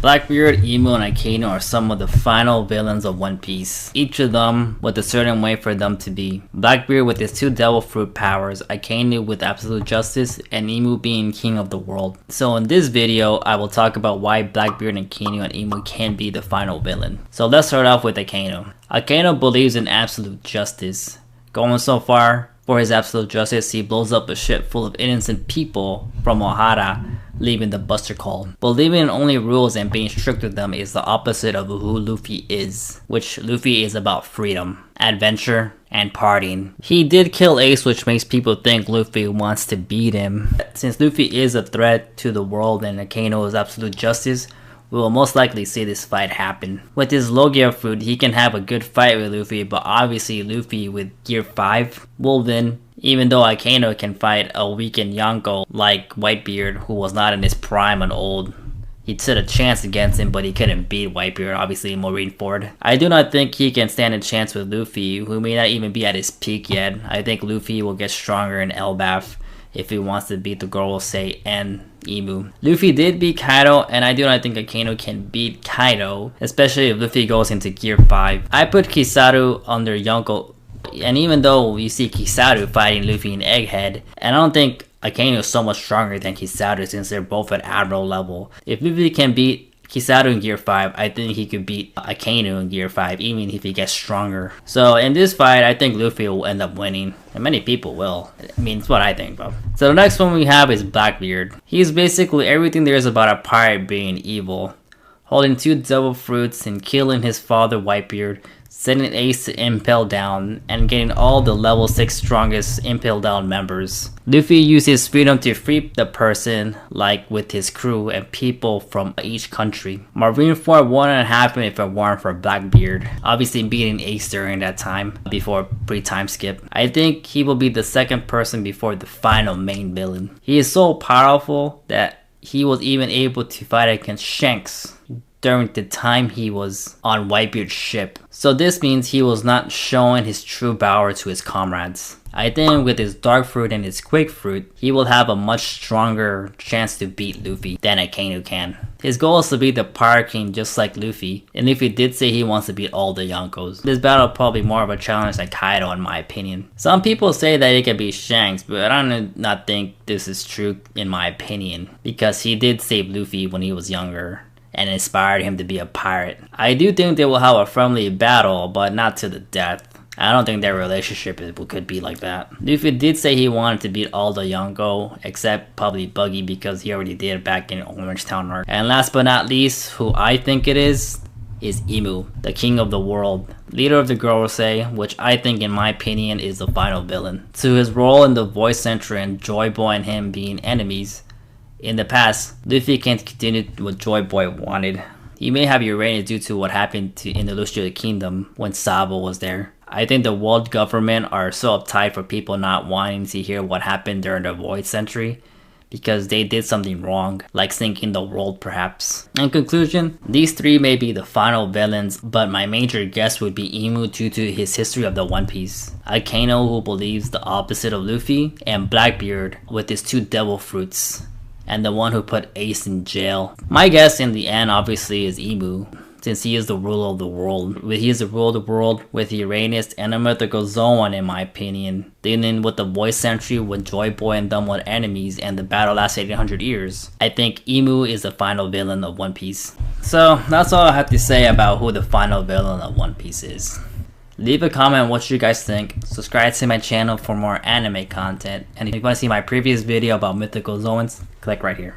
Blackbeard, Emu, and Akainu are some of the final villains of One Piece, each of them with a certain way for them to be. Blackbeard with his 2 devil fruit powers, Akainu with absolute justice, and Emu being king of the world. So in this video, I will talk about why Blackbeard, Akainu, and Emu can be the final villain. So let's start off with Akainu. Akainu believes in absolute justice. Going so far for his absolute justice, he blows up a ship full of innocent people from Ohara, leaving the Buster Call. Believing in only rules and being strict with them is the opposite of who Luffy is, which Luffy is about freedom, adventure, and partying. He did kill Ace, which makes people think Luffy wants to beat him. Since Luffy is a threat to the world and Akainu is absolute justice, we will most likely see this fight happen. With his Logia fruit, he can have a good fight with Luffy, but obviously Luffy with Gear 5 will win, even though Akainu can fight a weakened Yonko like Whitebeard, who was not in his prime and old. He stood a chance against him, but he couldn't beat Whitebeard, obviously Marineford. I do not think he can stand a chance with Luffy, who may not even be at his peak yet. I think Luffy will get stronger in Elbaf if he wants to beat the Gorosei and Emu. Luffy did beat Kaido, and I do not think Akainu can beat Kaido, especially if Luffy goes into Gear 5. I put Kizaru under Yonko, and even though you see Kizaru fighting Luffy in Egghead, and I don't think Akainu is so much stronger than Kizaru since they're both at Admiral level. If Luffy can beat Kizaru in Gear 5, I think he could beat Akainu in Gear 5, even if he gets stronger. So in this fight, I think Luffy will end up winning, and many people will. I mean, it's what I think, bro. So the next one we have is Blackbeard. He's basically everything there is about a pirate being evil, holding 2 devil fruits and killing his father Whitebeard, sending Ace to Impel Down, and getting all the level 6 strongest Impel Down members. Luffy uses freedom to free the person, like with his crew and people from each country. Marineford wouldn't happen if it weren't for Blackbeard, obviously beating Ace during that time, before pre-time skip. I think he will be the second person before the final main villain. He is so powerful that he was even able to fight against Shanks during the time he was on Whitebeard's ship. So this means he was not showing his true power to his comrades. I think with his Dark Fruit and his Quick Fruit, he will have a much stronger chance to beat Luffy than Akainu can. His goal is to beat the Pirate King just like Luffy, and Luffy did say he wants to beat all the Yonkos. This battle probably more of a challenge than Kaido in my opinion. Some people say that it could be Shanks, but I do not think this is true in my opinion, because he did save Luffy when he was younger and inspired him to be a pirate. I do think they will have a friendly battle, but not to the death. I don't think their relationship could be like that. Luffy did say he wanted to beat all the Yonko, except probably Buggy because he already did back in Orange Town arc. And last but not least, who I think it is Emu, the king of the world, leader of the Gorosei, which I think in my opinion is the final villain. To his role in the Void Century and Joy Boy and him being enemies, in the past, Luffy can't continue what Joy Boy wanted. He may have Uranus due to what happened in the Illustrated Kingdom when Sabo was there. I think the world government are so uptight for people not wanting to hear what happened during the Void Century because they did something wrong, like sinking the world perhaps. In conclusion, these 3 may be the final villains, but my major guess would be Emu due to his history of the One Piece, Akainu who believes the opposite of Luffy, and Blackbeard with his 2 devil fruits, and the one who put Ace in jail. My guess in the end obviously is Emu, since he is the ruler of the world. He is the ruler of the world with Uranus and a mythical Zoan in my opinion. Then with the Void Century when Joy Boy and them were enemies and the battle lasted 800 years. I think Emu is the final villain of One Piece. So that's all I have to say about who the final villain of One Piece is. Leave a comment on what you guys think, subscribe to my channel for more anime content, and if you want to see my previous video about mythical Zoans, click right here.